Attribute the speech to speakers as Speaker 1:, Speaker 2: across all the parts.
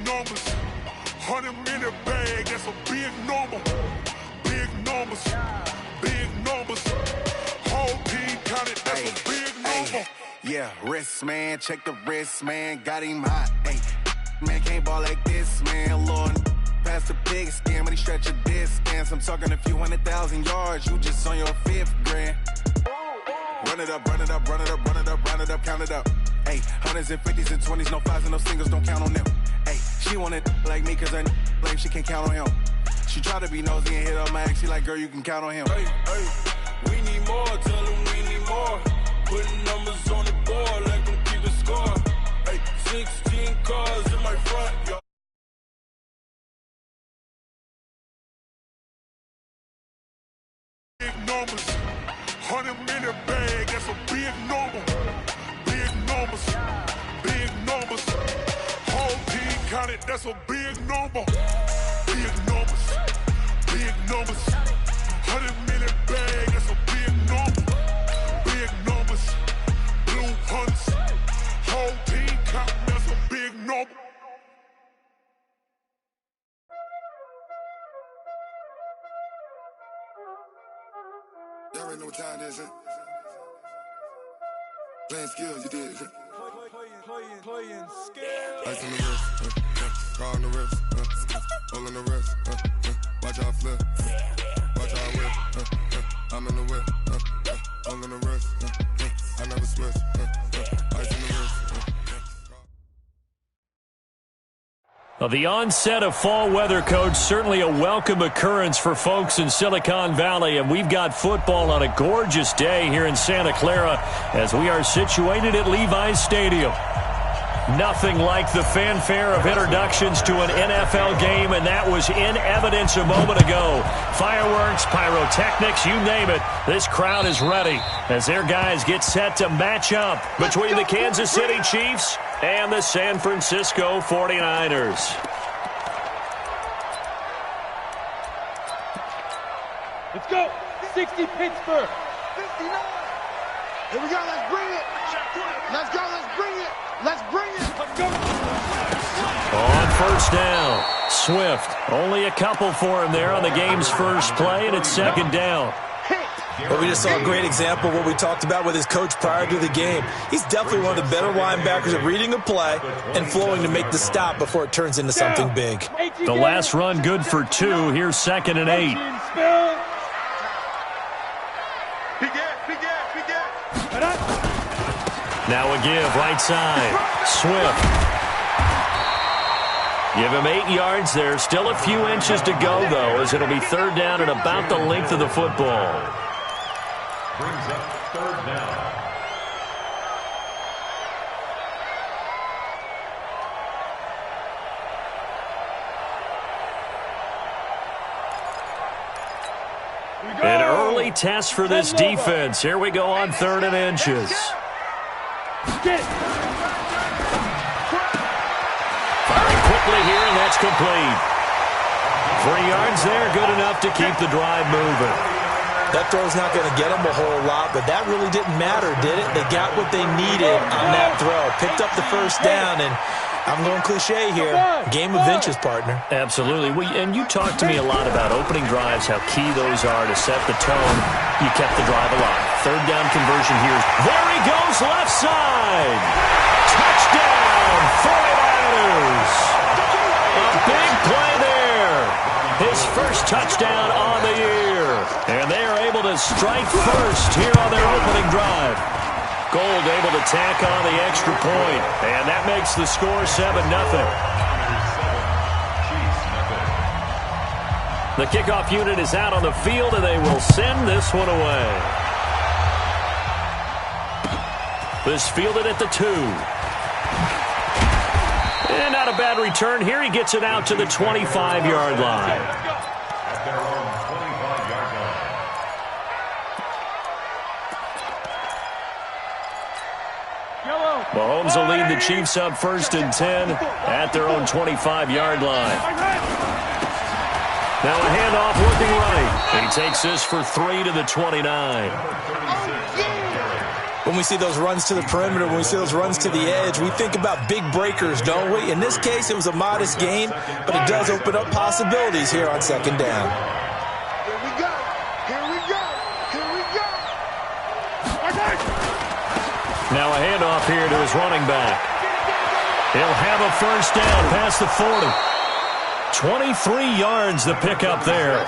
Speaker 1: numbers. 100-minute bag, that's a big number. Big numbers. Big numbers. Whole team counted, that's a big number.
Speaker 2: Yeah, wrist, man. Check the wrist, man. Got him hot. Ay, man, can't ball like this, man. Lord, past the big scam, but he stretch a distance. I'm talking a few 100,000 yards. You just on your 5th grand. Run it up, run it up, run it up, run it up, run it up, count it up. Ay, 100s and 50s and 20s, no 5s and no singles, don't count on them. Ay, she want it like me, cause her like she can count on him. She try to be nosy and hit up my ex, she like, girl, you can count on him.
Speaker 1: Hey, we need more, tell them we need more. Putting numbers on the board, let them keep the score. Hey, 16 cars in my front, yo. Big numbers, 100-minute bag, that's a big number. Big numbers, big numbers. Whole team counted, that's a big number. Big numbers, big numbers. 100-minute bag, that's a big number. Big numbers, blue hunts. Whole team counting, that's a big number.
Speaker 3: Y'all already know what time it is, huh? Playing skills, you did.
Speaker 1: Playing skills.
Speaker 3: Ice on the wrist, car on the wrist, hole in the wrist, watch out flip, watch out whip, I'm in the whip, hole in the wrist, I never switch, ice on the wrist.
Speaker 4: Well, the onset of fall weather, Coach, certainly a welcome occurrence for folks in Silicon Valley, and we've got football on a gorgeous day here in Santa Clara as we are situated at Levi's Stadium. Nothing like the fanfare of introductions to an NFL game, and that was in evidence a moment ago. Fireworks, pyrotechnics, you name it. This crowd is ready as their guys get set to match up between the Kansas City Chiefs and the San Francisco 49ers.
Speaker 5: Let's go. 60 Pittsburgh.
Speaker 6: 59. Here we go. Let's bring it. Let's go. Let's bring it. Let's bring it.
Speaker 5: Let's go.
Speaker 4: On first down, Swift. Only a couple for him there on the game's first play, and it's second down.
Speaker 7: Well, we just saw a great example of what we talked about with his coach prior to the game. He's definitely one of the better linebackers at reading a play and flowing to make the stop before it turns into something big.
Speaker 4: The last run good for 2. Here's 2nd and 8. Now a give, right side. Swift. Give him 8 yards there. Still a few inches to go, though, as it'll be third down and about the length of the football.
Speaker 8: Brings up third down.
Speaker 4: An early test for this defense. Here we go on 3rd and inches. Firing quickly here, and that's complete. 3 yards there, good enough to keep the drive moving.
Speaker 7: That throw's not going to get them a whole lot, but that really didn't matter, did it? They got what they needed on that throw. Picked up the first down, and I'm going cliche here. Game of inches, partner.
Speaker 4: Absolutely. And you talked to me a lot about opening drives, how key those are to set the tone. You kept the drive alive. Third down conversion here. There he goes, left side. Touchdown, 49ers. A big play there. His first touchdown on the year. And they are able to strike first here on their opening drive. Gold able to tack on the extra point. And that makes the score 7-0. The kickoff unit is out on the field, and they will send this one away. This fielded at the 2. And not a bad return here. He gets it out to the 25-yard line.
Speaker 8: At their own 25-yard line.
Speaker 4: Mahomes will lead the Chiefs up 1st and 10 at their own 25-yard line. Now a handoff looking right. He takes this for 3 to the 29.
Speaker 7: When we see those runs to the perimeter, when we see those runs to the edge, we think about big breakers, don't we? In this case, it was a modest gain, but it does open up possibilities here on second down.
Speaker 6: Here we go. Here we go. Here we go.
Speaker 4: Now a handoff here to his running back. He'll have a first down past the 40. 23 yards the pickup there.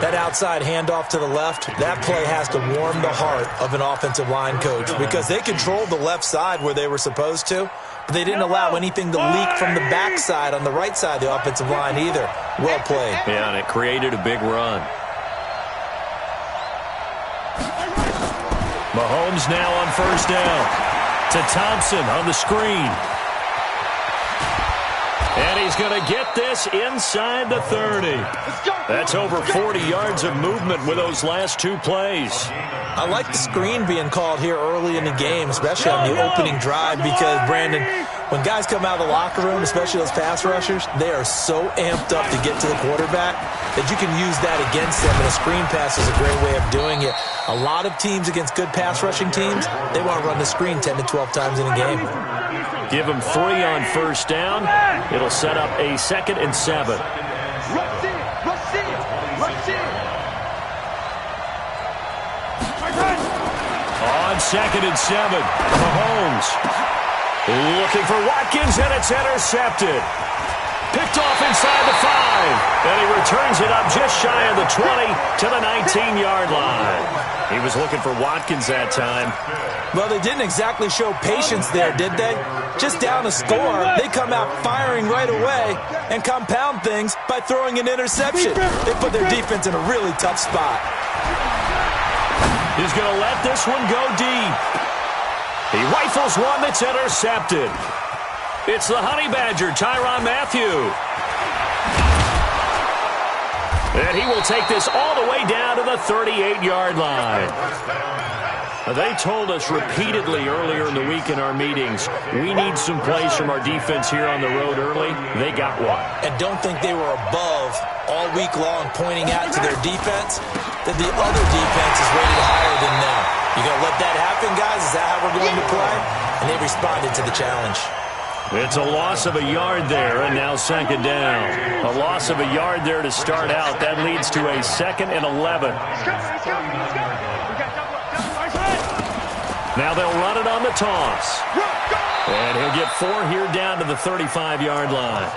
Speaker 7: That outside handoff to the left, that play has to warm the heart of an offensive line coach because they controlled the left side where they were supposed to, but they didn't allow anything to leak from the backside on the right side of the offensive line either. Well played.
Speaker 4: Yeah, and it created a big run. Mahomes now on first down to Thompson on the screen. And he's going to get this inside the 30. That's over 40 yards of movement with those last two plays.
Speaker 7: I like the screen being called here early in the game, especially on the opening drive, because, Brandon, when guys come out of the locker room, especially those pass rushers, they are so amped up to get to the quarterback that you can use that against them, and a screen pass is a great way of doing it. A lot of teams against good pass rushing teams, they want to run the screen 10 to 12 times in a game.
Speaker 4: Give him 3 on first down. It'll set up a 2nd and 7.
Speaker 6: Rush in. Rush in. Rush in.
Speaker 4: On 2nd and 7, Mahomes looking for Watkins, and it's intercepted. Picked off inside the 5, and he returns it up just shy of the 20 to the 19-yard line. He was looking for Watkins that time.
Speaker 7: Well, they didn't exactly show patience there, did they? Just down a score, they come out firing right away and compound things by throwing an interception. They put their defense in a really tough spot.
Speaker 4: He's going to let this one go deep. He rifles one that's intercepted. It's the Honey Badger, Tyrann Mathieu. And he will take this all the way down to the 38-yard line. They told us repeatedly earlier in the week in our meetings, we need some plays from our defense here on the road early. They got one.
Speaker 7: And don't think they were above all week long pointing out to their defense that the other defense is rated higher than them. You going to let that happen, guys? Is that how we're going to play? And they responded to the challenge.
Speaker 4: It's a loss of a yard there, and now 2nd down. A loss of a yard there to start out. That leads to a 2nd and 11. Now they'll run it on the toss. And he'll get 4 here down to the 35-yard line.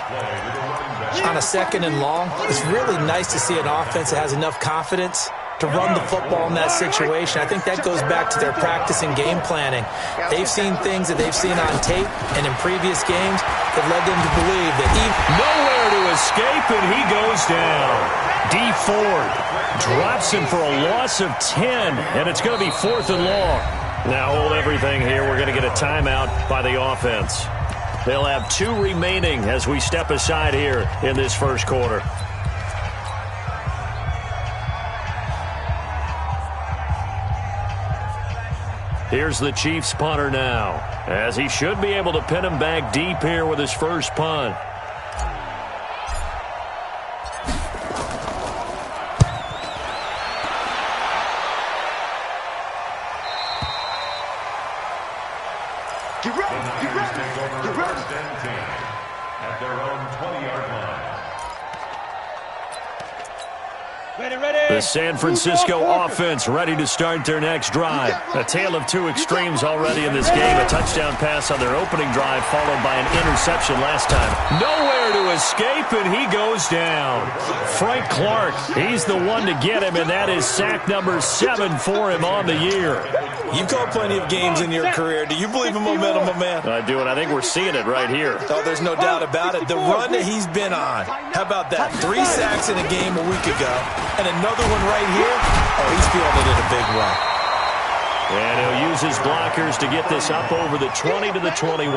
Speaker 7: On a 2nd and long, it's really nice to see an offense that has enough confidence to run the football in that situation. I think that goes back to their practice and game planning. They've seen things that they've seen on tape and in previous games that led them to believe that
Speaker 4: nowhere to escape, and he goes down. D Ford drops him for a loss of 10, and it's going to be 4th and long. Now hold everything here. We're going to get a timeout by the offense. They'll have 2 remaining as we step aside here in this first quarter. Here's the Chiefs punter now, as he should be able to pin him back deep here with his first punt.
Speaker 6: Get ready, get ready, get ready.
Speaker 8: At their own 20-yard line.
Speaker 4: The San Francisco offense ready to start their next drive. A tale of 2 extremes already in this game. A touchdown pass on their opening drive, followed by an interception last time. Nowhere to escape, and he goes down. Frank Clark, he's the one to get him, and that is sack number 7 for him on the year.
Speaker 7: You've called plenty of games in your career. Do you believe in momentum, my man?
Speaker 4: I do, and I think we're seeing it right here.
Speaker 7: Oh, there's no doubt about it. The run that he's been on. How about that? 3 sacks in a game a week ago, and another one right here. Oh, he's feeling it in a big way.
Speaker 4: And he'll use his blockers to get this up over the 20 to the 21.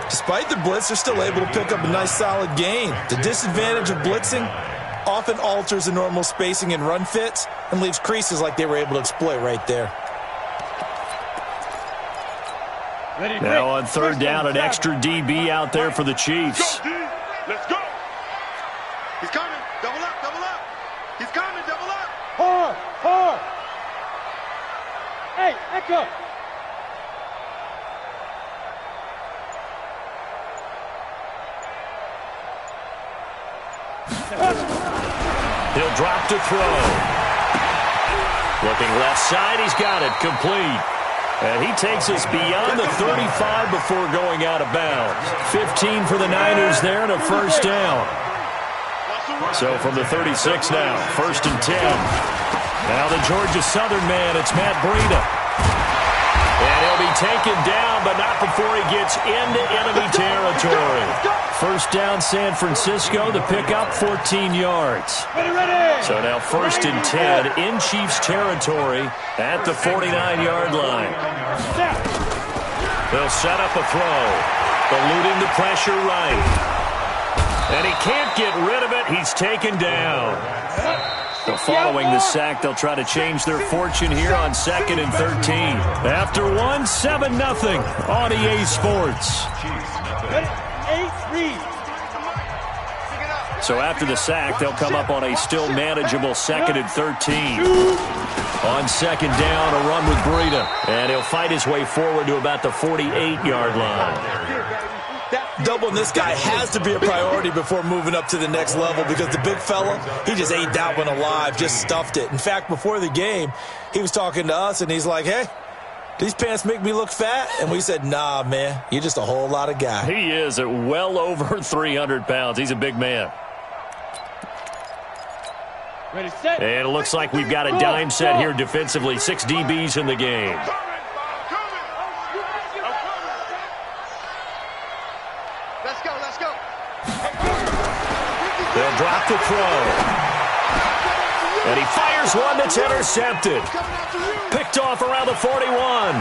Speaker 7: Despite the blitz, they're still able to pick up a nice solid gain. The disadvantage of blitzing often alters the normal spacing and run fits and leaves creases like they were able to exploit right there.
Speaker 4: Now on 3rd down, an extra DB out there for the Chiefs.
Speaker 6: Let's go. He's coming. Double up, double up. He's coming, double up.
Speaker 5: Hard, hard. Hey, go.
Speaker 4: He'll drop to throw. Looking left side, he's got it, complete. And he takes us beyond the 35 before going out of bounds. 15 for the Niners there and a first down. So from the 36 now, 1st and 10. Now the Georgia Southern man, it's Matt Breida. And he'll be taken down, but not before he gets into enemy territory. First down, San Francisco. The pickup, 14 yards. So now 1st and 10 in Chiefs territory at the 49-yard line. They'll set up a throw. Eluding the pressure right. And he can't get rid of it. He's taken down. So following the sack, they'll try to change their fortune here on 2nd and 13. After one, 7-0 on EA Sports. So after the sack, they'll come up on a still manageable 2nd and 13. On 2nd down, a run with Breida. And he'll fight his way forward to about the 48-yard line.
Speaker 7: Doubling this guy has to be a priority before moving up to the next level because the big fella, he just ate that one alive, just stuffed it. In fact, before the game, he was talking to us, and he's like, hey, these pants make me look fat? And we said, nah, man, you're just a whole lot of guy.
Speaker 4: He is at well over 300 pounds. He's a big man.
Speaker 5: Ready, set.
Speaker 4: And it looks like we've got a dime set here defensively. 6 DBs in the game.
Speaker 6: Let's go.
Speaker 4: They'll drop the throw. And he fires one that's intercepted. Picked off around the 41.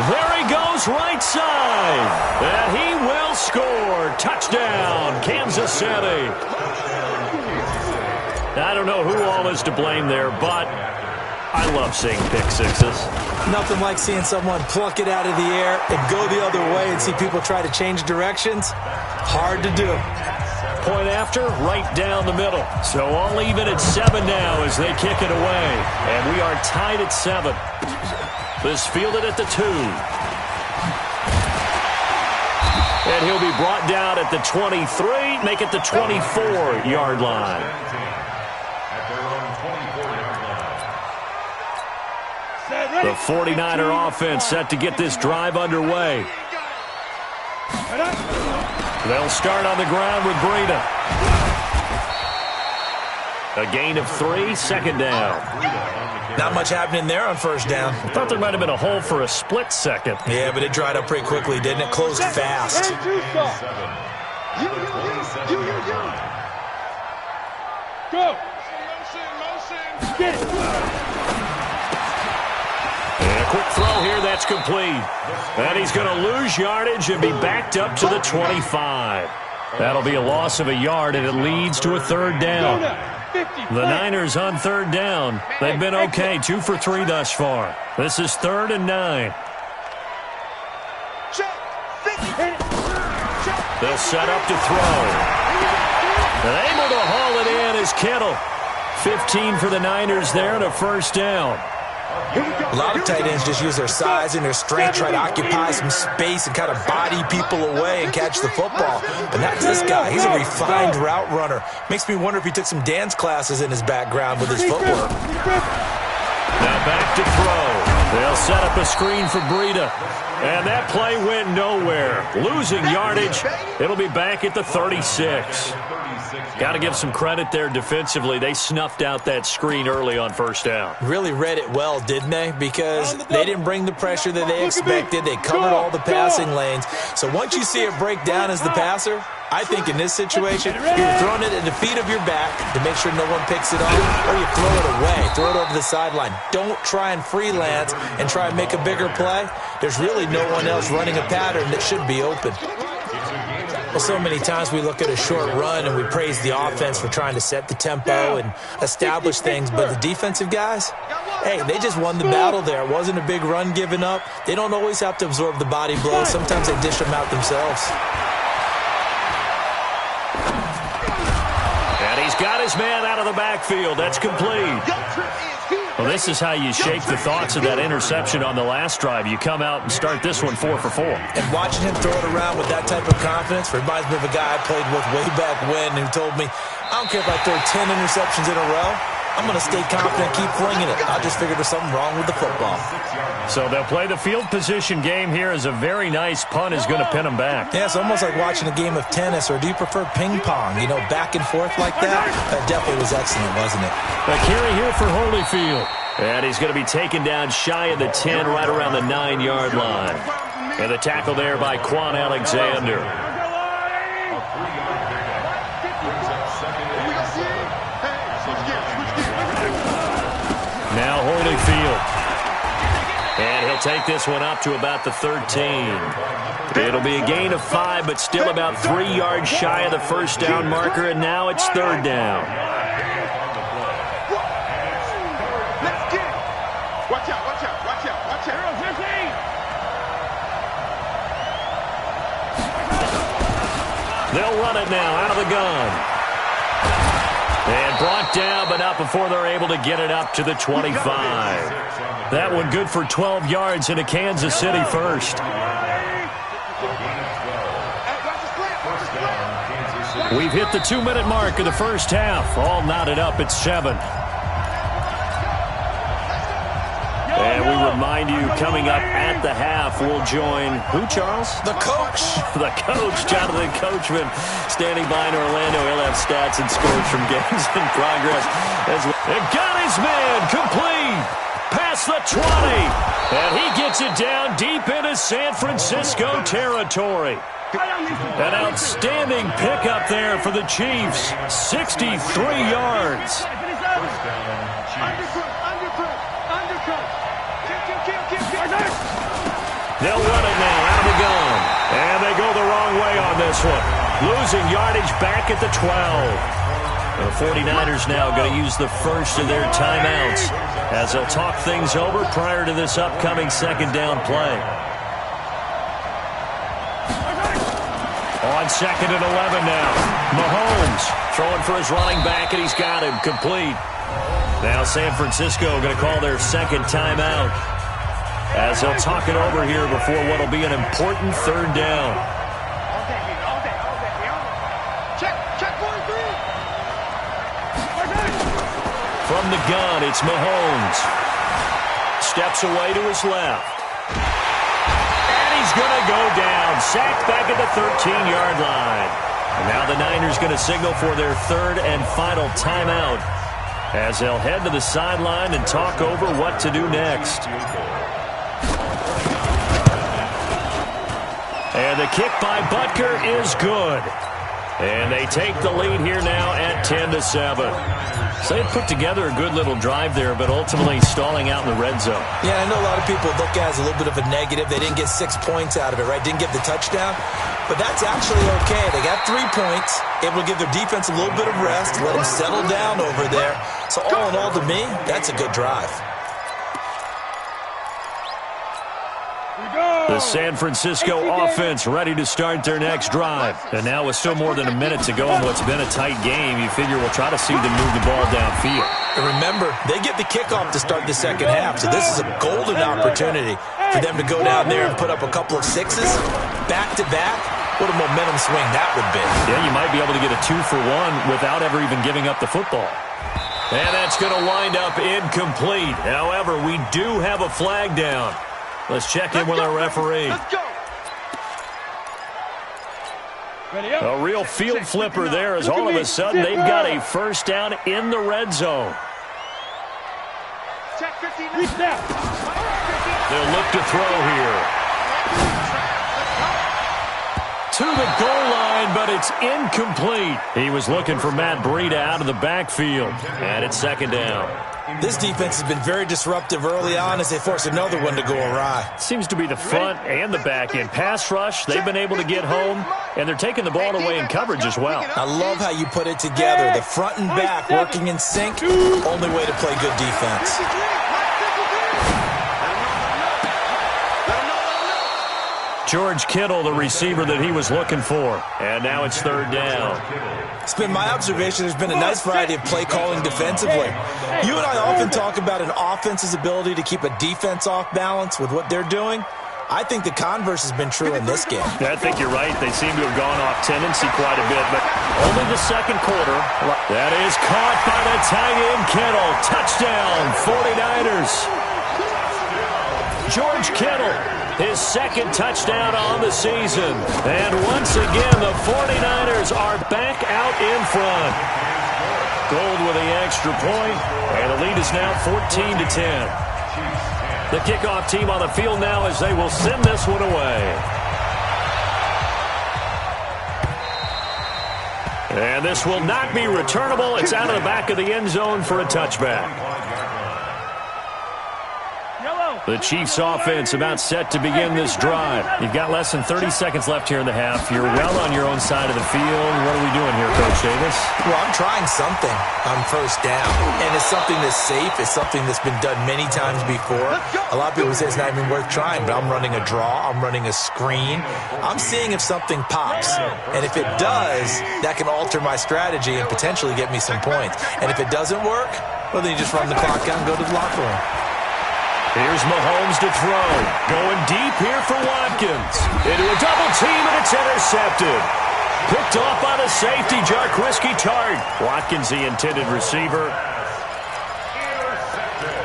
Speaker 4: There he goes right side. And he will score. Touchdown, Kansas City. I don't know who all is to blame there, but I love seeing pick sixes.
Speaker 7: Nothing like seeing someone pluck it out of the air and go the other way and see people try to change directions. Hard to do.
Speaker 4: Point after, right down the middle. So all even at 7 now as they kick it away. And we are tied at 7. This fielded at the 2. And he'll be brought down at the 23, make it the 24-yard line. The 49er offense set to get this drive underway. They'll start on the ground with Breida. A gain of 3, 2nd down.
Speaker 7: Not much happening there on 1st down.
Speaker 4: I thought there might have been a hole for a split second.
Speaker 7: Yeah, but it dried up pretty quickly, didn't it? Closed fast.
Speaker 5: Go. Get it.
Speaker 4: And a quick throw here, that's complete. And he's going to lose yardage and be backed up to the 25. That'll be a loss of a yard, and it leads to a 3rd down. The Niners on 3rd down. They've been okay, 2 for 3 thus far. This is 3rd and 9. They'll set up to throw. And able to haul it in is Kittle. 15 for the Niners there and a 1st down.
Speaker 7: A lot of tight ends just use their size and their strength, try to occupy some space and kind of body people away and catch the football. But not this guy. He's a refined route runner. Makes me wonder if he took some dance classes in his background with his footwork.
Speaker 4: Now back to throw. They'll set up a screen for Breida. And that play went nowhere. Losing yardage. It'll be back at the 36. Got to give some credit there defensively. They snuffed out that screen early on 1st down.
Speaker 7: Really read it well, didn't they? Because they didn't bring the pressure that they expected. They covered all the passing lanes. So once you see it break down as the passer, I think in this situation, you're throwing it at the feet of your back to make sure no one picks it up, or you throw it away, throw it over the sideline. Don't try and freelance and try and make a bigger play. There's really no one else running a pattern that should be open. Well, so many times we look at a short run and we praise the offense for trying to set the tempo and establish things, but the defensive guys, hey, they just won the battle there. It wasn't a big run given up. They don't always have to absorb the body blows. Sometimes they dish them out themselves.
Speaker 4: And he's got his man out of the backfield. That's complete. Well, this is how you shake the thoughts of that interception on the last drive. You come out and start this one 4 for 4.
Speaker 7: And watching him throw it around with that type of confidence reminds me of a guy I played with way back when who told me, I don't care if I throw 10 interceptions in a row. I'm going to stay confident, keep flinging it. I just figured there's something wrong with the football.
Speaker 4: So they'll play the field position game here as a very nice punt is going to pin them back.
Speaker 7: Yeah, it's almost like watching a game of tennis, or do you prefer ping pong? You know, back and forth like that? That definitely was excellent, wasn't it?
Speaker 4: A carry here for Holyfield. And he's going to be taken down shy of the 10, right around the 9-yard line. And the tackle there by Quan Alexander. Now Holyfield. And he'll take this one up to about the 13. It'll be a gain of 5, but still about 3 yards shy of the first down marker, and now it's 3rd down.
Speaker 6: Let's get it. Watch out, watch out, watch out, watch out.
Speaker 4: They'll run it now out of the gun. And brought down, but not before they're able to get it up to the 25. That one good for 12 yards into Kansas City first. We've hit the 2-minute mark of the first half. All knotted up at 7. And we remind you, coming up at the half, we'll join who, Charles?
Speaker 7: The coach.
Speaker 4: The coach, Jonathan Coachman, standing by in Orlando. He'll have stats and scores from games in progress. And got his man complete past the 20. And he gets it down deep into San Francisco territory. An outstanding pickup there for the Chiefs. 63 yards. They'll run it now out of the gun. And they go the wrong way on this one. Losing yardage back at the 12. The 49ers now going to use the first of their timeouts as they'll talk things over prior to this upcoming 2nd down play. On 2nd and 11 now. Mahomes throwing for his running back, and he's got him complete. Now San Francisco going to call their 2nd timeout as they'll talk it over here before what will be an important 3rd down. From the gun, it's Mahomes. Steps away to his left. And he's going to go down. Sacked back at the 13-yard line. And now the Niners going to signal for their 3rd and final timeout as they'll head to the sideline and talk over what to do next. And the kick by Butker is good. And they take the lead here now at 10-7. So they put together a good little drive there, but ultimately stalling out in the red zone.
Speaker 7: Yeah, I know a lot of people look at it as a little bit of a negative. They didn't get 6 points out of it, right? Didn't get the touchdown. But that's actually okay. They got 3 points, able to give their defense a little bit of rest, let them settle down over there. So all in all, to me, that's a good drive.
Speaker 4: The San Francisco offense ready to start their next drive. And now with still more than a minute to go in what's been a tight game, you figure we'll try to see them move the ball downfield.
Speaker 7: And remember, they get the kickoff to start the 2nd half, so this is a golden opportunity for them to go down there and put up a couple of 6s back-to-back. What a momentum swing that would be.
Speaker 4: Yeah, you might be able to get a 2-for-1 without ever even giving up the football. And that's going to wind up incomplete. However, we do have a flag down. Let's check in with our referee. A real field flipper there as all of a sudden they've got a 1st down in the red zone. They'll look to throw here. To the goal line, but it's incomplete. He was looking for Matt Breida out of the backfield. And it's 2nd down.
Speaker 7: This defense has been very disruptive early on as they force another one to go awry.
Speaker 4: Seems to be the front and the back end. Pass rush, they've been able to get home, and they're taking the ball away in coverage as well.
Speaker 7: I love how you put it together. The front and back working in sync. Only way to play good defense.
Speaker 4: George Kittle, the receiver that he was looking for. And now it's third down.
Speaker 7: It's been my observation there's been a nice variety of play calling defensively. You and I often talk about an offense's ability to keep a defense off balance with what they're doing. I think the converse has been true in this game.
Speaker 4: Yeah, I think you're right. They seem to have gone off tendency quite a bit, but only the second quarter. That is caught by the tight end Kittle. Touchdown, 49ers. George Kittle, his second touchdown on the season. And once again, the 49ers are back out in front. Gold with the extra point, and the lead is now 14-10. The kickoff team on the field now as they will send this one away. And this will not be returnable. It's out of the back of the end zone for a touchback. The Chiefs offense about set to begin this drive. You've got less than 30 seconds left here in the half. You're well on your own side of the field. What are we doing here, Coach Davis?
Speaker 7: Well, I'm trying something on first down. And it's something that's safe. It's something that's been done many times before. A lot of people say it's not even worth trying, but I'm running a draw. I'm running a screen. I'm seeing if something pops. And if it does, that can alter my strategy and potentially get me some points. And if it doesn't work, well, then you just run the clock out and go to the locker room.
Speaker 4: Here's Mahomes to throw. Going deep here for Watkins. Into a double team, and it's intercepted. Picked off by the safety, Jarquiski Tart. Watkins, the intended receiver.
Speaker 8: Intercepted.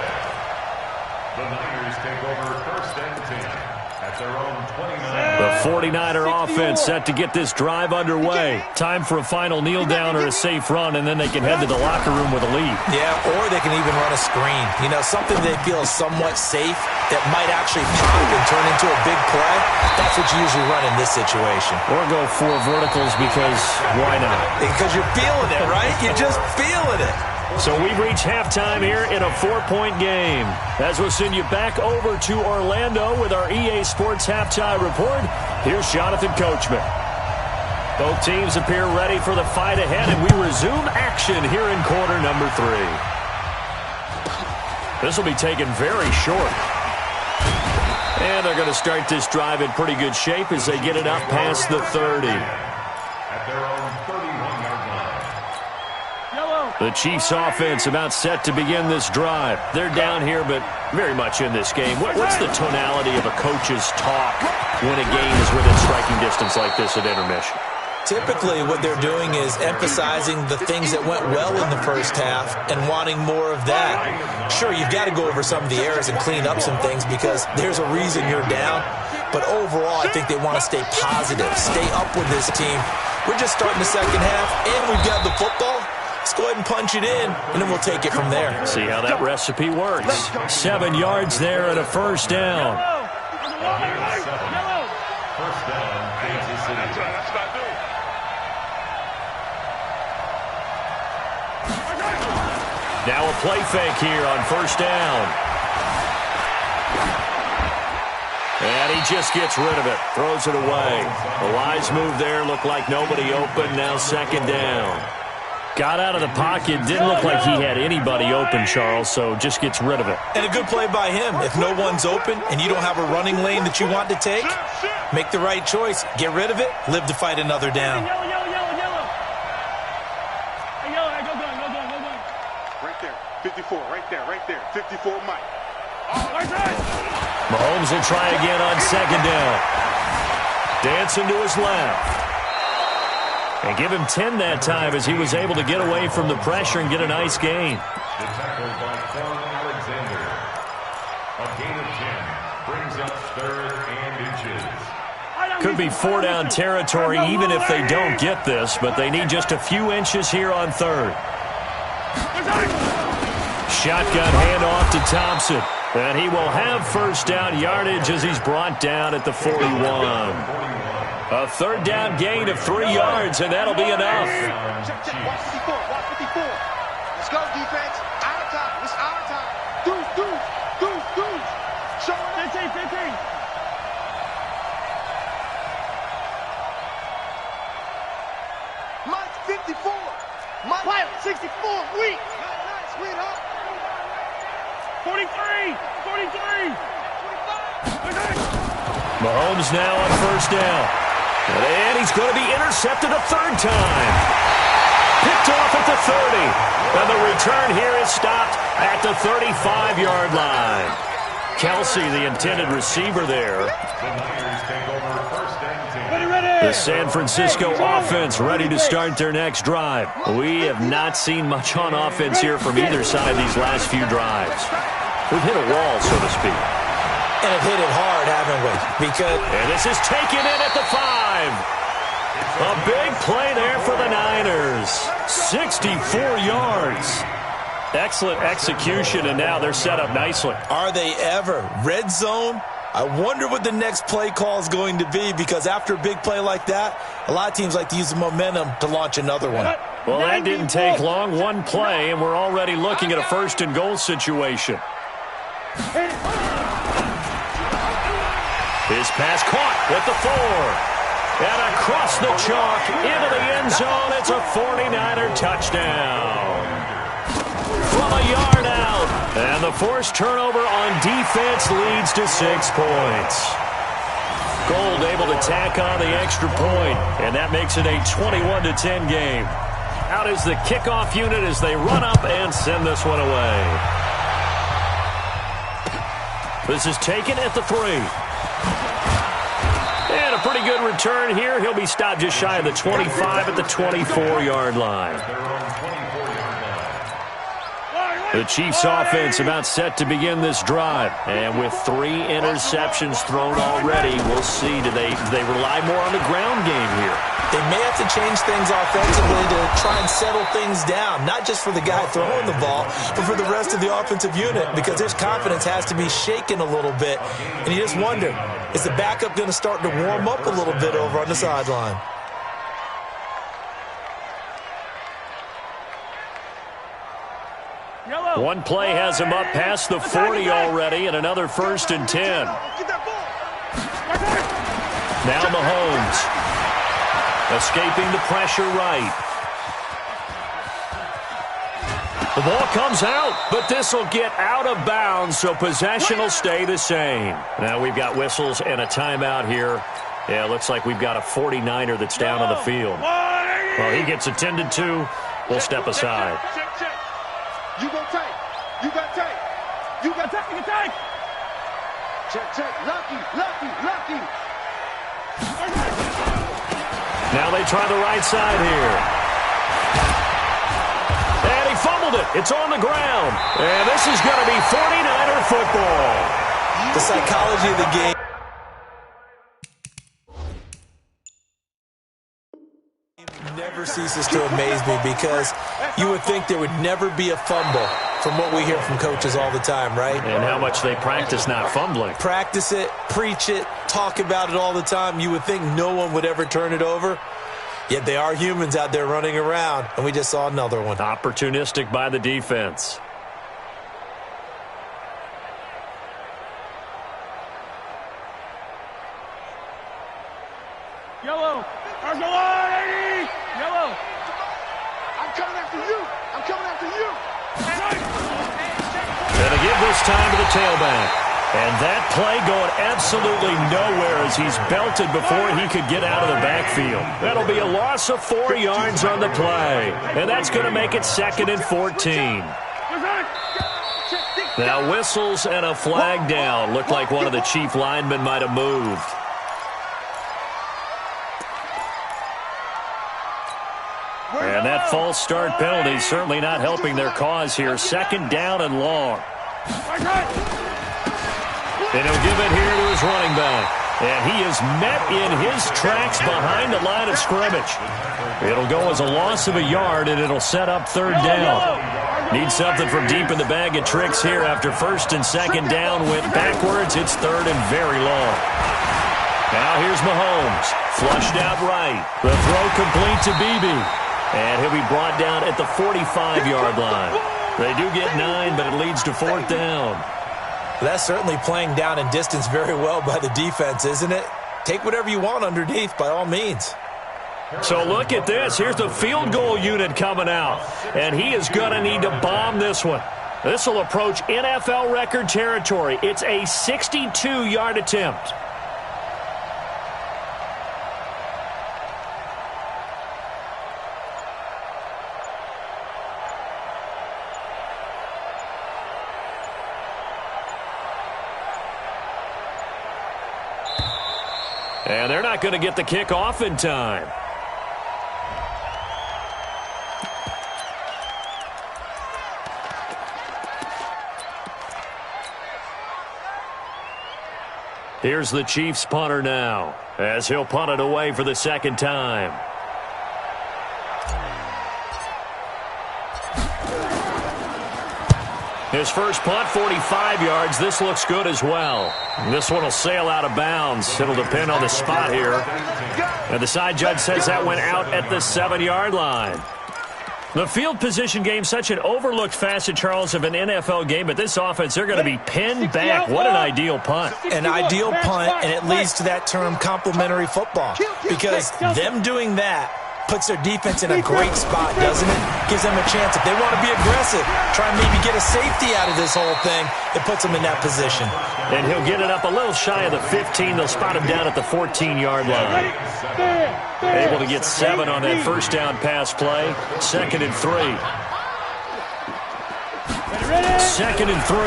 Speaker 8: The Niners take over first and 10 at their own 29.
Speaker 4: The 49er offense set to get this drive underway. Time for a final kneel down or a safe run, and then they can head to the locker room with a lead.
Speaker 7: Yeah, or they can even run a screen. You know, something they feel is somewhat safe that might actually pop and turn into a big play. That's what you usually run in this situation.
Speaker 4: Or go 4 verticals because why not?
Speaker 7: Because you're feeling it, right? You're just feeling it.
Speaker 4: So we've reached halftime here in a 4-point game. As we'll send you back over to Orlando with our EA Sports Halftime Report, here's Jonathan Coachman. Both teams appear ready for the fight ahead, and we resume action here in quarter number 3. This will be taken very short. And they're going to start this drive in pretty good shape as they get it up past the 30.
Speaker 8: At their own 31-yard line.
Speaker 4: The Chiefs offense about set to begin this drive. They're down here, but very much in this game. What's the tonality of a coach's talk when a game is within striking distance like this at intermission?
Speaker 7: Typically, what they're doing is emphasizing the things that went well in the first half and wanting more of that. Sure, you've got to go over some of the errors and clean up some things because there's a reason you're down. But overall, I think they want to stay positive, stay up with this team. We're just starting the second half, and we've got the football. Let's go ahead and punch it in, and then we'll take it from there.
Speaker 4: See how that recipe works. 7 yards there and a first down.
Speaker 8: First down, Kansas City.
Speaker 4: Now a play fake here on first down. And he just gets rid of it. Throws it away. A wise move there. Looked like nobody open. Now second down. Got out of the pocket. Didn't look like he had anybody open, Charles, so just gets rid of it.
Speaker 7: And a good play by him. If no one's open and you don't have a running lane that you want to take, make the right choice. Get rid of it. Live to fight another down.
Speaker 6: Right there. 54. Right there. 54, Mike.
Speaker 4: Mahomes will try again on second down. Dancing to his left. And give him 10 that time as he was able to get away from the pressure and get a nice gain.
Speaker 8: The tackle by Quan Alexander. A gain of 10 brings up third and inches.
Speaker 4: Could be 4-down territory even if they don't get this, but they need just a few inches here on third. Shotgun handoff to Thompson. And he will have first down yardage as he's brought down at the 41. A third down gain of 3 yards, and that'll be enough.
Speaker 6: Check. Watch 54. Let's go, defense. Our time. It's our time. Deuce. Show it. 15. Mike, 54. Mike, Pilot, 64. Weak. Nice, sweetheart. 43. 45.
Speaker 4: Mahomes now on first down. And he's going to be intercepted a third time. Picked off at the 30. And the return here is stopped at the 35-yard line. Kelsey, the intended receiver there. The San Francisco offense ready to start their next drive. We have not seen much on offense here from either side these last few drives. We've hit a wall, so to speak.
Speaker 7: And have hit it hard, haven't we?
Speaker 4: And this is taken in at the 5. A big play there for the Niners. 64 yards. Excellent execution, and now they're set up nicely.
Speaker 7: Are they ever? Red zone? I wonder what the next play call is going to be, because after a big play like that, a lot of teams like to use the momentum to launch another one.
Speaker 4: Well, that didn't take long. One play, and we're already looking at a first-and-goal situation. His pass caught with the 4. And across the chalk into the end zone. It's a 49er touchdown. From a yard out. And the forced turnover on defense leads to 6 points. Gold able to tack on the extra point, and that makes it a 21-10 game. Out is the kickoff unit as they run up and send this one away. This is taken at the 3. And a pretty good return here. He'll be stopped just shy of the 25 at the 24-yard line. The Chiefs' offense about set to begin this drive. And with 3 interceptions thrown already, we'll see. Do they rely more on the ground game here?
Speaker 7: They may have to change things offensively to try and settle things down, not just for the guy throwing the ball, but for the rest of the offensive unit, because his confidence has to be shaken a little bit. And you just wonder, is the backup going to start to warm up a little bit over on the sideline?
Speaker 4: One play has him up past the 40 already, and another 1st and 10. Now Mahomes. Escaping the pressure right. The ball comes out, but this will get out of bounds, so possession will stay the same. Now we've got whistles and a timeout here. Yeah, looks like we've got a 49er that's down on the field. Well, he gets attended to. We'll step aside.
Speaker 6: You go take. You got take. You got take. You take. Check. Lucky.
Speaker 4: Now they try the right side here. And he fumbled it. It's on the ground. And this is going to be 49er football.
Speaker 7: The psychology of the game never ceases to amaze me, because you would think there would never be a fumble from what we hear from coaches all the time, right?
Speaker 4: And how much they practice not fumbling.
Speaker 7: Practice it, preach it, talk about it all the time. You would think no one would ever turn it over. Yet they are humans out there running around, and we just saw another one.
Speaker 4: Opportunistic by the defense.
Speaker 5: Yellow. Yellow.
Speaker 6: I'm coming after you.
Speaker 4: And they give this time to the tailback. And that play going absolutely nowhere as he's belted before he could get out of the backfield. That'll be a loss of 4 yards on the play. And that's going to make it 2nd and 14. Now whistles and a flag down. Looked like one of the Chief linemen might have moved. And that false start penalty certainly not helping their cause here. 2nd down and long. And he'll give it here to his running back. And he is met in his tracks behind the line of scrimmage. It'll go as a loss of a yard, and it'll set up 3rd down. Need something from deep in the bag of tricks here after 1st and 2nd down went backwards. It's 3rd and very long. Now here's Mahomes. Flushed out right. The throw complete to Beebe. And he'll be brought down at the 45-yard line. They do get 9, but it leads to 4th down.
Speaker 7: That's certainly playing down in distance very well by the defense, isn't it? Take whatever you want underneath, by all means.
Speaker 4: So look at this. Here's the field goal unit coming out. And he is going to need to bomb this one. This will approach NFL record territory. It's a 62-yard attempt. And they're not going to get the kick off in time. Here's the Chiefs punter now, as he'll punt it away for the second time. His first punt, 45 yards. This looks good as well. This one will sail out of bounds. It'll depend on the spot here. And the side judge says that went out at the 7-yard line. The field position game, such an overlooked facet, Charles, of an NFL game, but this offense, they're going to be pinned back. What an ideal punt.
Speaker 7: An ideal punt, and it leads to that term complementary football, because them doing that puts their defense in a great spot, doesn't it? Gives them a chance. If they want to be aggressive, try and maybe get a safety out of this whole thing, it puts them in that position.
Speaker 4: And he'll get it up a little shy of the 15. They'll spot him down at the 14-yard line. Able to get 7 on that first down pass play. 2nd and 3. 2nd and 3.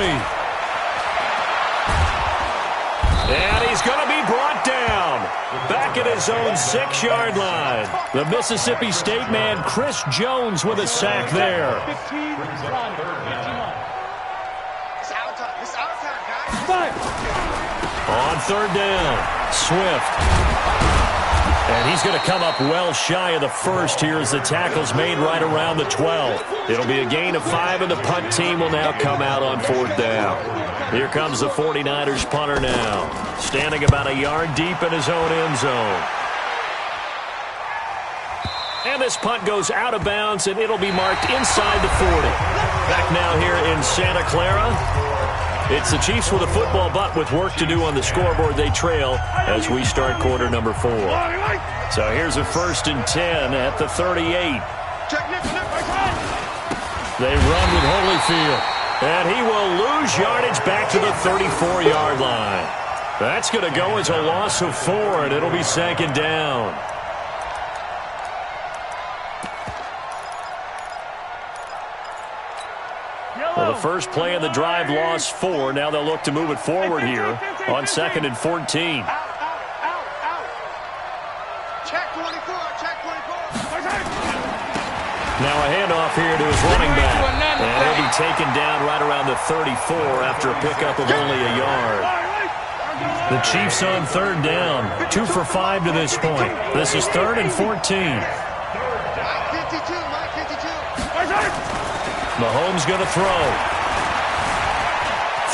Speaker 4: And he's going to be brought down back at his own 6-yard line. The Mississippi State man, Chris Jones, with a sack there. On 3rd down, Swift. And he's going to come up well shy of the first here as the tackle's made right around the 12. It'll be a gain of 5, and the punt team will now come out on 4th down. Here comes the 49ers punter now, standing about a yard deep in his own end zone. And this punt goes out of bounds, and it'll be marked inside the 40. Back now here in Santa Clara. It's the Chiefs with a football, but with work to do on the scoreboard. They trail as we start quarter number 4. So here's a 1st and 10 at the 38. They run with Holyfield, and he will lose yardage back to the 34-yard line. That's going to go as a loss of 4, and it'll be 2nd down. Well, the first play of the drive lost 4. Now they'll look to move it forward here on 2nd and 14.
Speaker 6: Check 24, check 24.
Speaker 4: Now a handoff here to his running back. And he'll be taken down right around the 34 after a pickup of only a yard. The Chiefs on 3rd down. 2 for 5 to this point. This is 3rd and 14. Mahomes going to throw.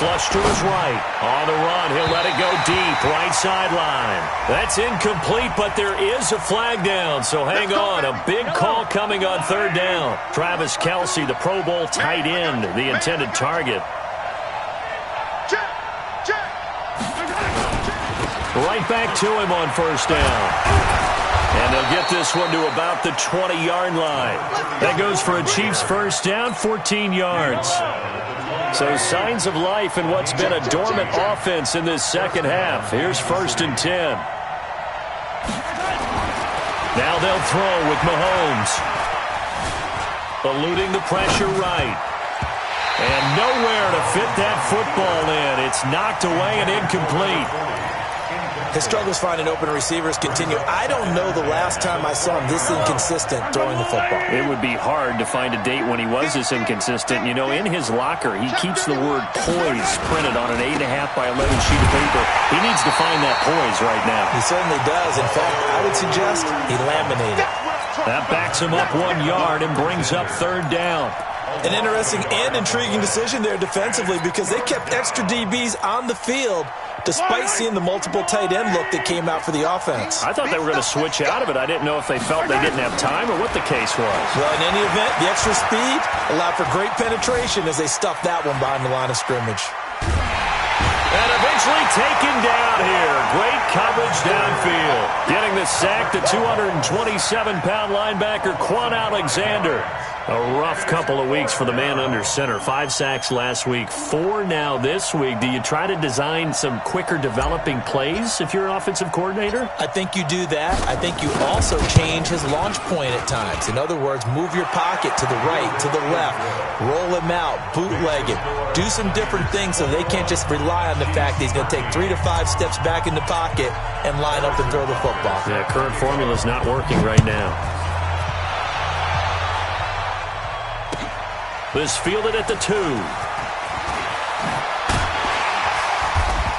Speaker 4: Flush to his right. On the run, he'll let it go deep. Right sideline. That's incomplete, but there is a flag down, so hang on. A big call coming on 3rd down. Travis Kelce, the Pro Bowl tight end, the intended target. Right back to him on 1st down. And they'll get this one to about the 20-yard line. That goes for a Chiefs 1st down, 14 yards. So signs of life in what's been a dormant offense in this second half. Here's 1st and 10. Now they'll throw with Mahomes. Eluding the pressure right. And nowhere to fit that football in. It's knocked away and incomplete.
Speaker 7: His struggles finding open receivers continue. I don't know the last time I saw him this inconsistent throwing the football.
Speaker 4: It would be hard to find a date when he was this inconsistent. You know, in his locker, he keeps the word poise printed on an 8.5 by 11 sheet of paper. He needs to find that poise right now.
Speaker 7: He certainly does. In fact, I would suggest he laminated.
Speaker 4: That backs him up 1 yard and brings up 3rd down.
Speaker 7: An interesting and intriguing decision there defensively, because they kept extra DBs on the field despite seeing the multiple tight end look that came out for the offense.
Speaker 4: I thought they were going to switch out of it. I didn't know if they felt they didn't have time or what the case was.
Speaker 7: Well, in any event, the extra speed allowed for great penetration as they stuffed that one behind the line of scrimmage.
Speaker 4: And eventually taken down here. Great coverage downfield. Getting the sack, the 227-pound linebacker, Quan Alexander. A rough couple of weeks for the man under center. 5 sacks last week, 4 now this week. Do you try to design some quicker developing plays if you're an offensive coordinator?
Speaker 7: I think you do that. I think you also change his launch point at times. In other words, move your pocket to the right, to the left, roll him out, bootleg him. Do some different things so they can't just rely on the fact that he's going to take 3 to 5 steps back in the pocket and line up and throw the football.
Speaker 4: Yeah, current formula is not working right now. This fielded at the 2.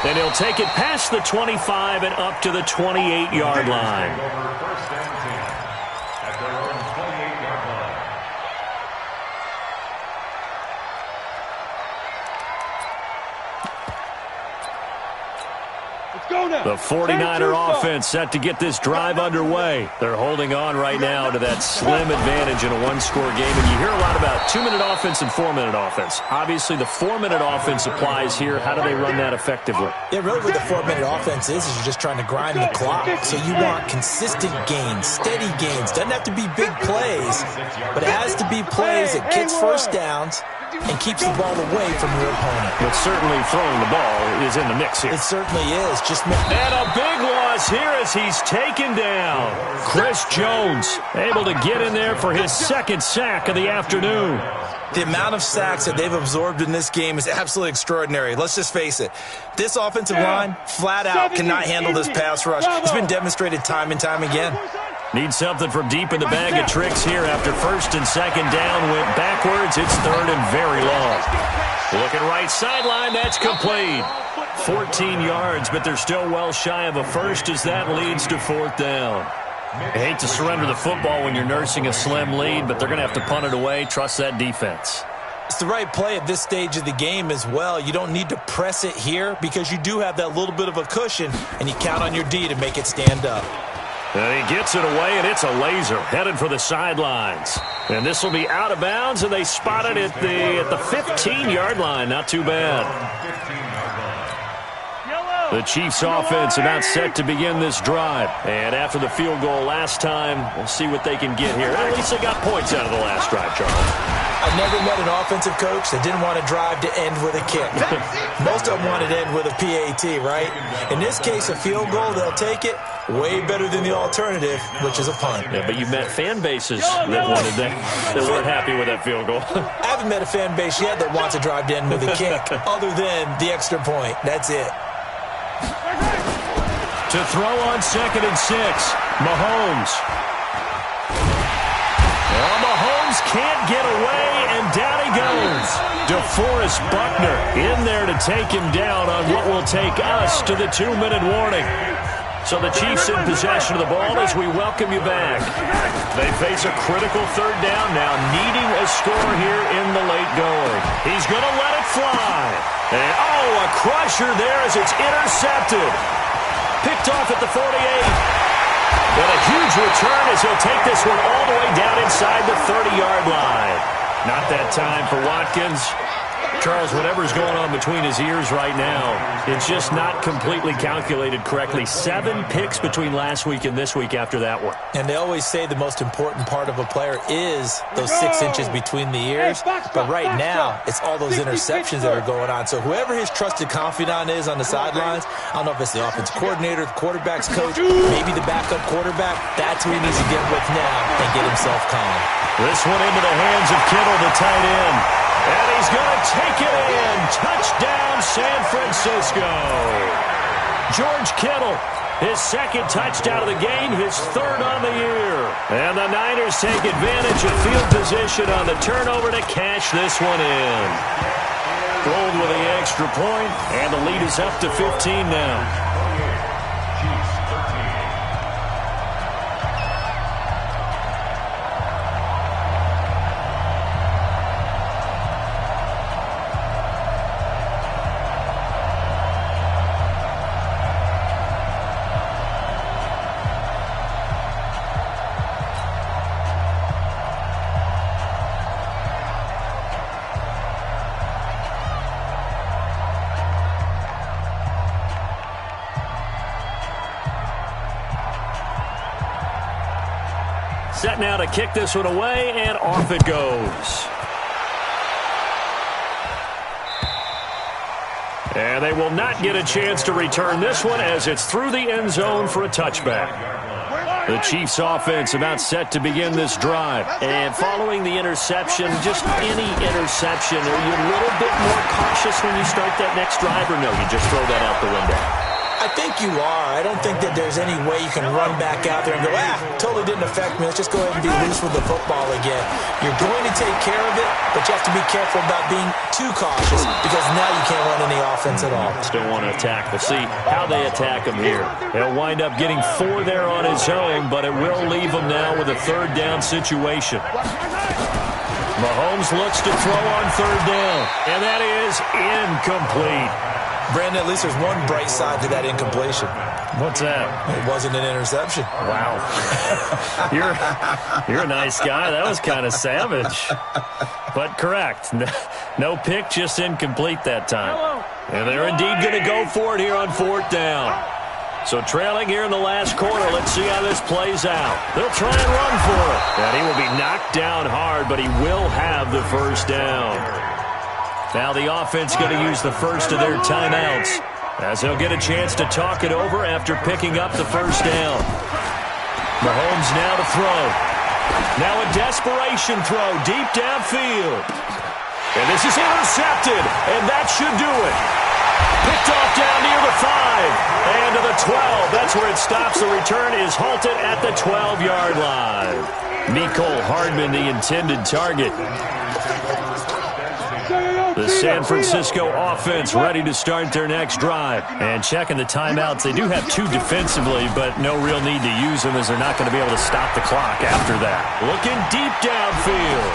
Speaker 4: And he'll take it past the 25 and up to the 28-yard line.
Speaker 8: First and 10 at their own 28-yard line.
Speaker 4: The 49er offense set to get this drive underway. They're holding on right now to that slim advantage in a one-score game. And you hear a lot about 2-minute offense and 4-minute offense. Obviously, the 4-minute offense applies here. How do they run that effectively?
Speaker 7: Yeah, really what the 4-minute offense is you're just trying to grind the clock. So you want consistent gains, steady gains. Doesn't have to be big plays, but it has to be plays that gets first downs and keeps the ball away from your opponent.
Speaker 4: But certainly throwing the ball is in the mix here.
Speaker 7: It certainly is.
Speaker 4: And a big loss here as he's taken down. Chris Jones able to get in there for his second sack of the afternoon.
Speaker 7: The amount of sacks that they've absorbed in this game is absolutely extraordinary. Let's just face it. This offensive line, flat out, cannot handle this pass rush. It's been demonstrated time and time again.
Speaker 4: Need something from deep in the bag of tricks here after first and second down went backwards. It's third and very long. Looking right sideline, that's complete. 14 yards, but they're still well shy of a first as that leads to fourth down. I hate to surrender the football when you're nursing a slim lead, but they're going to have to punt it away. Trust that defense.
Speaker 7: It's the right play at this stage of the game as well. You don't need to press it here because you do have that little bit of a cushion, and you count on your D to make it stand up.
Speaker 4: And he gets it away, and it's a laser headed for the sidelines. And this will be out of bounds, and they spot it at the 15-yard line. Not too bad. The Chiefs' offense about set to begin this drive. And after the field goal last time, we'll see what they can get here. At least they got points out of the last drive, Charles.
Speaker 7: I've never met an offensive coach that didn't want to drive to end with a kick. Most of them wanted to end with a PAT, right? In this case, a field goal, they'll take it. Way better than the alternative, which is a punt.
Speaker 4: Yeah, but you've met fan bases that wanted that weren't happy with that field goal.
Speaker 7: I haven't met a fan base yet that wants to drive to end with a kick, other than the extra point. That's it.
Speaker 4: To throw on 2nd and 6, Mahomes. Well, Mahomes can't get away, and down he goes. DeForest Buckner in there to take him down on what will take us to the 2-minute warning. So the Chiefs in possession of the ball as we welcome you back. They face a critical third down now, needing a score here in the late going. He's going to let it fly. And, a crusher there as it's intercepted. Picked off at the 48. And a huge return as he'll take this one all the way down inside the 30-yard line. Not that time for Watkins. Charles, whatever's going on between his ears right now, it's just not completely calculated correctly. 7 picks between last week and this week after that one.
Speaker 7: And they always say the most important part of a player is those 6 inches between the ears. But right now, it's all those interceptions that are going on. So whoever his trusted confidant is on the sidelines, I don't know if it's the offensive coordinator, the quarterback's coach, maybe the backup quarterback, that's who he needs to get with now and get himself calm.
Speaker 4: This one into the hands of Kittle, the tight end. And he's going to take it in. Touchdown, San Francisco. George Kittle, his second touchdown of the game, his third on the year. And the Niners take advantage of field position on the turnover to cash this one in. Rolled with the extra point, and the lead is up to 15 now. Set now to kick this one away, and off it goes. And they will not get a chance to return this one as it's through the end zone for a touchback. The Chiefs offense about set to begin this drive. And following the interception, just any interception, are you a little bit more cautious when you start that next drive, or no, you just throw that out the window?
Speaker 7: I think you are. I don't think that there's any way you can run back out there and go, totally didn't affect me. Let's just go ahead and be loose with the football again. You're going to take care of it, but you have to be careful about being too cautious because now you can't run any offense at all.
Speaker 4: Still want to attack. We'll see how they attack him here. He'll wind up getting 4 there on his own, but it will leave him now with a third down situation. Mahomes looks to throw on third down, and that is incomplete.
Speaker 7: Brandon, at least there's one bright side to that incompletion.
Speaker 4: What's that?
Speaker 7: It wasn't an interception.
Speaker 4: Wow. You're a nice guy. That was kind of savage. But correct. No pick, just incomplete that time. And they're indeed going to go for it here on fourth down. So trailing here in the last quarter, let's see how this plays out. They'll try and run for it. And he will be knocked down hard, but he will have the first down. Now the offense going to use the first of their timeouts as they'll get a chance to talk it over after picking up the first down. Mahomes now to throw. Now a desperation throw deep downfield. And this is intercepted, and that should do it. Picked off down near the 5 and to the 12. That's where it stops. The return is halted at the 12-yard line. Mecole Hardman, the intended target. The San Francisco offense ready to start their next drive. And checking the timeouts, they do have 2 defensively, but no real need to use them as they're not going to be able to stop the clock after that. Looking deep downfield.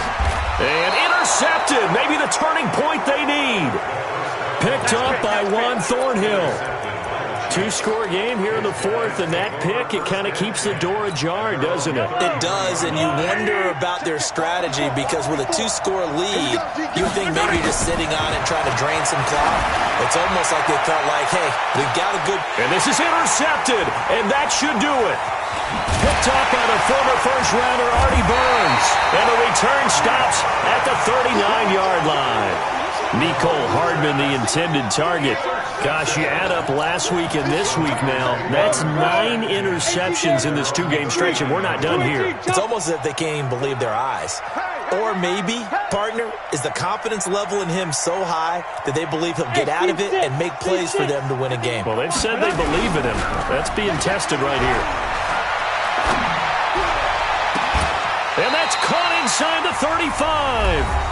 Speaker 4: And intercepted. Maybe the turning point they need. Picked up by Juan Thornhill. 2-score game here in the fourth, and that pick, it kind of keeps the door ajar, doesn't it?
Speaker 7: It does, and you wonder about their strategy because with a 2-score lead, you think maybe you're just sitting on it trying to drain some clock. It's almost like they felt like, hey, we've got a good...
Speaker 4: And this is intercepted, and that should do it. Picked up by the former first-rounder Artie Burns, and the return stops at the 39-yard line. Mecole Hardman, the intended target. Gosh, you add up last week and this week now, that's 9 interceptions in this 2-game stretch, and we're not done here.
Speaker 7: It's almost as if they can't even believe their eyes. Or maybe, partner, is the confidence level in him so high that they believe he'll get out of it and make plays for them to win a game.
Speaker 4: Well, they've said they believe in him. That's being tested right here. And that's caught inside the 35.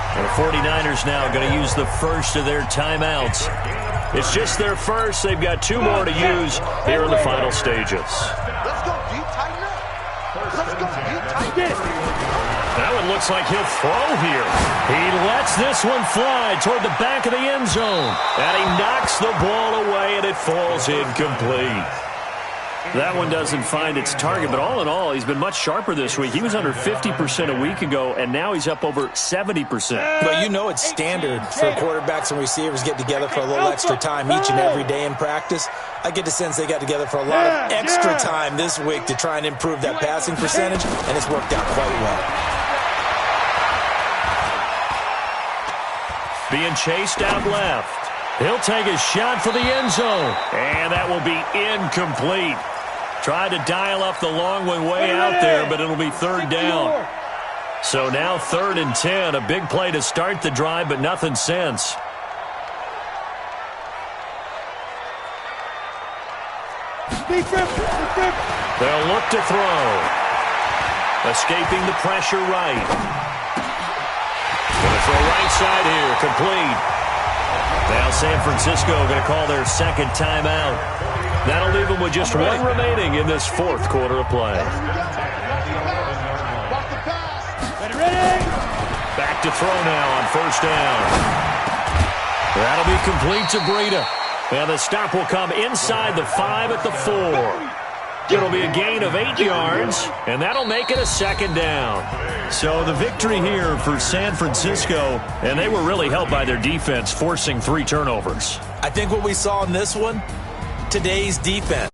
Speaker 4: And the 49ers now going to use the first of their timeouts. It's just their first. They've got 2 more to use here in the final stages.
Speaker 6: Let's go deep, tighten up. Let's go deep, tighten up.
Speaker 4: That one looks like he'll throw here. He lets this one fly toward the back of the end zone. And he knocks the ball away, and it falls incomplete. That one doesn't find its target, but all in all, he's been much sharper this week. He was under 50% a week ago, and now he's up over 70%.
Speaker 7: But you know it's standard for quarterbacks and receivers get together for a little extra time each and every day in practice. I get the sense they got together for a lot of extra time this week to try and improve that passing percentage, and it's worked out quite well.
Speaker 4: Being chased out left. He'll take a shot for the end zone, and that will be incomplete. Tried to dial up the long one way out there, but it'll be third down. So now 3rd and 10, a big play to start the drive, but nothing since. They'll look to throw. Escaping the pressure right. Going to throw right side here, complete. Now San Francisco going to call their second timeout. That'll leave them with just 1 remaining in this 4th quarter of play. Back to throw now on first down. That'll be complete to Breida. And the stop will come inside the 5 at the 4. It'll be a gain of 8 yards, and that'll make it a 2nd down. So the victory here for San Francisco, and they were really helped by their defense, forcing 3 turnovers.
Speaker 7: I think what we saw in this one, today's defense.